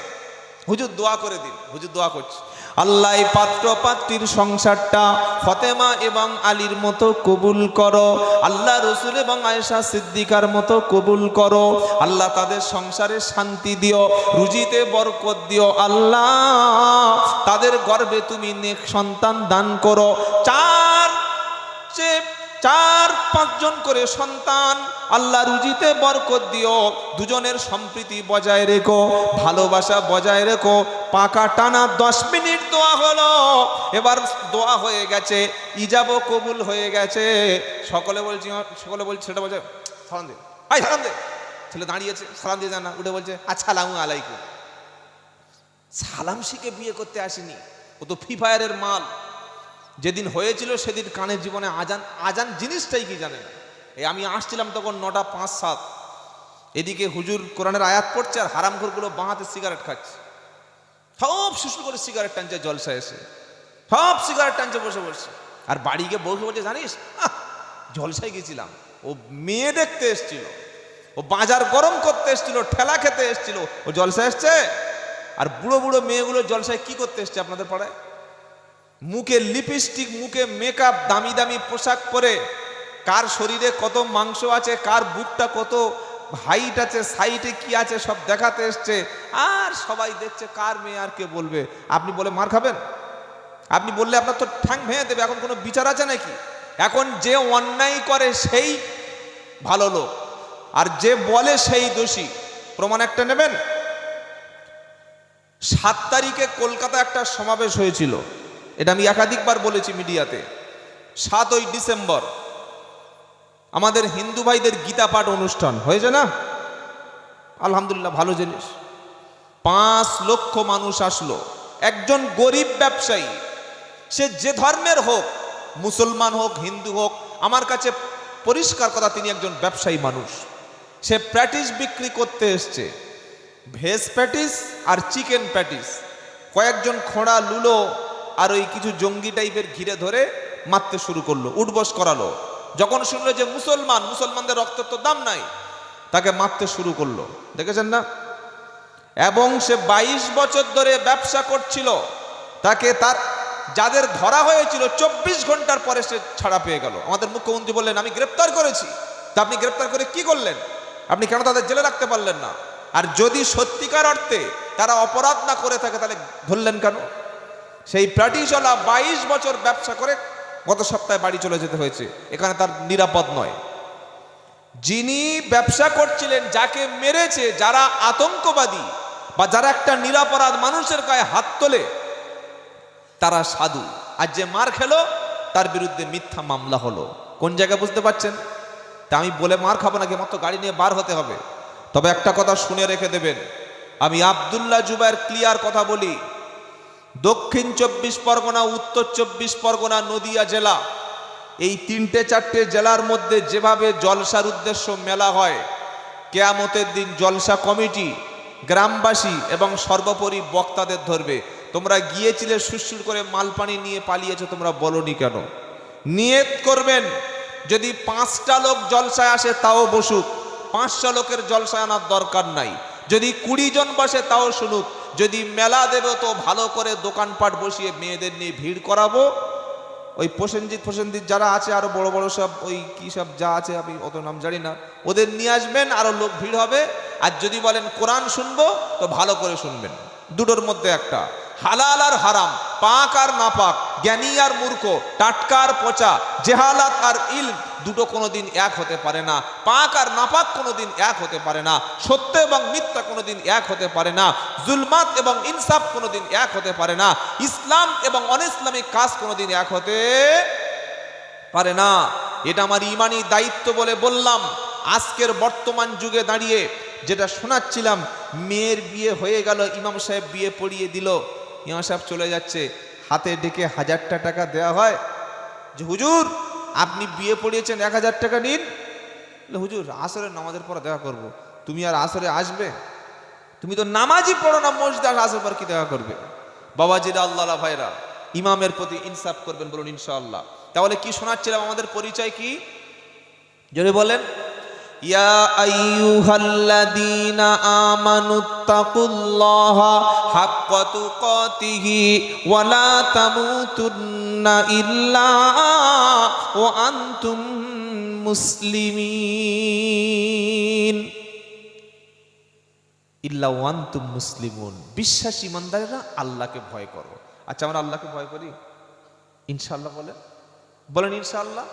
হুজুর দোয়া করে দিন, হুজুর দোয়া করছে, আল্লাহ এই পাত্র পাত্রীর সংসারটা ফাতেমা এবং আলীর মতো কবুল করো, আল্লাহ রসুল এবং আয়েশা সিদ্দিকার মতো কবুল করো, আল্লাহ তাদের সংসারে শান্তি দিও, রুজিতে বরকত দিও, আল্লাহ তাদের গর্ভে তুমি নেক সন্তান দান করো। 4-5 জন করে সন্তান, আল্লাহ রুজিতে বরকত দিও, দুজনের সম্প্রীতি বজায় রেখো, ভালোবাসা বজায় রেখো। পাকা টানা 10 মিনিট দোয়া হলো, এবার দোয়া হয়ে গেছে, ইজাবও কবুল হয়ে গেছে। সকলে বলছে ছেলেটা বলছে সালাম দে, আই সালাম দে। ছেলে দাঁড়িয়েছে, সালাম দিয়ে জানা, উঠে বলছে আসসালামু আলাইকুম। সালাম শিখে বিয়ে করতে আসেনি, ও তো ফ্রি ফায়ারের মাল। যেদিন হয়েছিল সেদিন কানের জীবনে আজান জিনিসটাই কি জানে না। এই আমি আসছিলাম তখন 9টা 5-7, এদিকে হুজুর কোরআনের আয়াত পড়ছে আর হারামখোরগুলো বাঁ হাতে সিগারেট খাচ্ছে, সব শুশু করে সিগারেট টানছে, জলসা এসে সব সিগারেট টানছে বসে বসে। আর বাড়ি গিয়ে বসে বলছে জানিস জলসায় গেছিলাম, ও মেয়ে দেখতে এসছিল, ও বাজার গরম করতে এসছিল, ঠেলা খেতে এসছিল, ও জলসা এসছে। আর বুড়ো বুড়ো মেয়েগুলো জলসায় কি করতে এসছে আপনাদের পাড়ায়? মুখে লিপস্টিক, মুখে মেকআপ, দামি দামি পোশাক পরে, কার শরীরে কত মাংস আছে, কার বুকটা কত হাইট আছে, সাইডে কি আছে সব দেখাতে এসছে। আর সবাই দেখছে, কার মেয়ে আর কে বলবে? আপনি বলে মার খাবেন? আপনি বললে আপনার তো ঠ্যাং ভেঙে দেবে। এখন কোনো বিচার আছে নাকি? এখন যে অন্যায় করে সেই ভালো লোক, আর যে বলে সেই দোষী। প্রমাণ একটা নেবেন। 7 তারিখে কলকাতা একটা সমাবেশ হয়েছিল, এটা আমি একাধিকবার বলেছি মিডিয়াতে। 7ই ডিসেম্বর আমাদের হিন্দু ভাইদের গীতা পাঠ অনুষ্ঠান হয়েছে না? আলহামদুলিল্লাহ, ভালো জিনিস। 5 লক্ষ মানুষ আসলো। একজন গরিব ব্যবসায়ী, সে যে ধর্মের হোক, মুসলমান হোক হিন্দু হোক, আমার কাছে পরিষ্কার কথা তিনি একজন ব্যবসায়ী মানুষ। সে প্যাটিস বিক্রি করতে এসছে, ভেজ প্যাটিস আর চিকেন প্যাটিস। কয়েকজন খোঁড়া লুলো আর ওই কিছু জঙ্গি টাইপের ঘিরে ধরে মারতে শুরু করলো, উঠবস করালো। যখন শুনলো যে মুসলমানদের রক্তের তো দাম নাই, তাকে মারতে শুরু করলো। দেখেছেন না? এবং সে 22 বছর ধরে ব্যবসা করছিল। তাকে যাদের ধরা হয়েছিল 24 ঘন্টার পরে সে ছাড়া পেয়ে গেল। আমাদের মুখ্যমন্ত্রী বললেন আমি গ্রেপ্তার করেছি। তা আপনি গ্রেপ্তার করে কি করলেন? আপনি কেন তাদের জেলে রাখতে পারলেন না? আর যদি সত্যিকার অর্থে তারা অপরাধ না করে থাকে তাহলে ধরলেন কেন? সেই প্যাটিসওয়ালা 22 বছর ব্যবসা করে গত সপ্তাহে বাড়ি চলে যেতে হয়েছে। এখানে তার নিরাপদ নয়। যিনি ব্যবসা করছিলেন, যাকে মেরেছে, যারা আতঙ্কবাদী বা যারা একটা নিরাপরাধ মানুষের গায়ে হাত তোলে, তারা সাধু। আর যে মার খেলো তার বিরুদ্ধে মিথ্যা মামলা হলো। কোন জায়গায় বুঝতে পারছেন? তা আমি বলে মার খাবো নাকি, মাত্র গাড়ি নিয়ে বার হতে হবে। তবে একটা কথা শুনে রেখে দেবেন, আমি আব্দুল্লাহ জুবায়ের ক্লিয়ার কথা বলি। দক্ষিণ 24 পরগনা, উত্তর 24 পরগনা, নদিয়া জেলা, এই 3-4টে জেলার মধ্যে যেভাবে জলসার উদ্দেশ্য মেলা হয়, কিয়ামতের দিন জলসা কমিটি, গ্রামবাসী এবং সর্বোপরি বক্তাদের ধরবে। তোমরা গিয়েছিলে সুরসুর করে মালপানি নিয়ে পালিয়েছো, তোমরা বলনি কেন? নিয়ত করবেন যদি 5টা লোক জলসায় আসে তাও বসুক, 500 লোকের জলসায় আনার দরকার নাই। যদি 20 জন বসে তাও শুনুক। যদি মেলা দেবে তো ভালো করে দোকানপাট বসিয়ে মেয়েদের নিয়ে ভিড় করাবো। ওই প্রসেনজিৎ যারা আছে, আরো বড় বড় সব ওই কি সব যা আছে, আমি অত নাম জানি না, ওদের নিয়ে আসবেন, আরো লোক ভিড় হবে। আর যদি বলেন কোরআন শুনবো তো ভালো করে শুনবেন। দুটোর মধ্যে একটা, হালাল আর হারাম, পাক আর নাপাক, জ্ঞানী আর মূর্খ, টাটকা আর পচা, জেহালাত আর ইলম, দুটো কোনোদিন এক হতে পারে না। পাক আর নাপাক কোনোদিন এক হতে পারে না। সত্য এবং মিথ্যা কোনোদিন এক হতে পারে না। জুলমাত এবং ইনসাফ কোনোদিন এক হতে পারে না। ইসলাম এবং অনইসলামিক কাজ কোনোদিন এক হতে পারে না। এটা আমার ইমানি দায়িত্ব বলে বললাম। আজকের বর্তমান যুগে দাঁড়িয়ে যেটা শোনাচ্ছিলাম, মেয়ের বিয়ে হয়ে গেল, ইমাম সাহেব বিয়ে পড়িয়ে দিল, ইমাম সাহেব চলে যাচ্ছে, হাতে ডেকে 1000টা টাকা দেওয়া হয় যে হুজুর আপনি বিয়ে পড়িয়েছেন, 1000 টাকা নিন। হুজুর আসরের নামাজের পর দেখা করব। তুমি আর আসরে আসবে? তুমি তো নামাজই পড়ো না, মসজিদে আসর পর কি দেখা করবে? বাবাজিরা, আল্লাহ ভাইরা, ইমামের প্রতি ইনসাফ করবেন, বলুন ইনশাআল্লাহ। তাহলে কি শোনাচ্ছিলাম, আমাদের পরিচয় কি যদি বলেন, ইয়া আইয়ুহাল্লাযীনা আমানুত্তাকুল্লাহা হাক্কা তুকাতিহি ওয়া লা তামুতুন্না ইল্লা ওয়া আনতুম মুসলিমিন। ইল্লা ওয়া আনতুম মুসলিমুন, বিশ্বাসী ইমানদারেরা আল্লাহকে ভয় করো। আচ্ছা, আমরা আল্লাহকে ভয় করি ইনশাআল্লাহ? বলেন বলেন ইনশাআল্লাহ।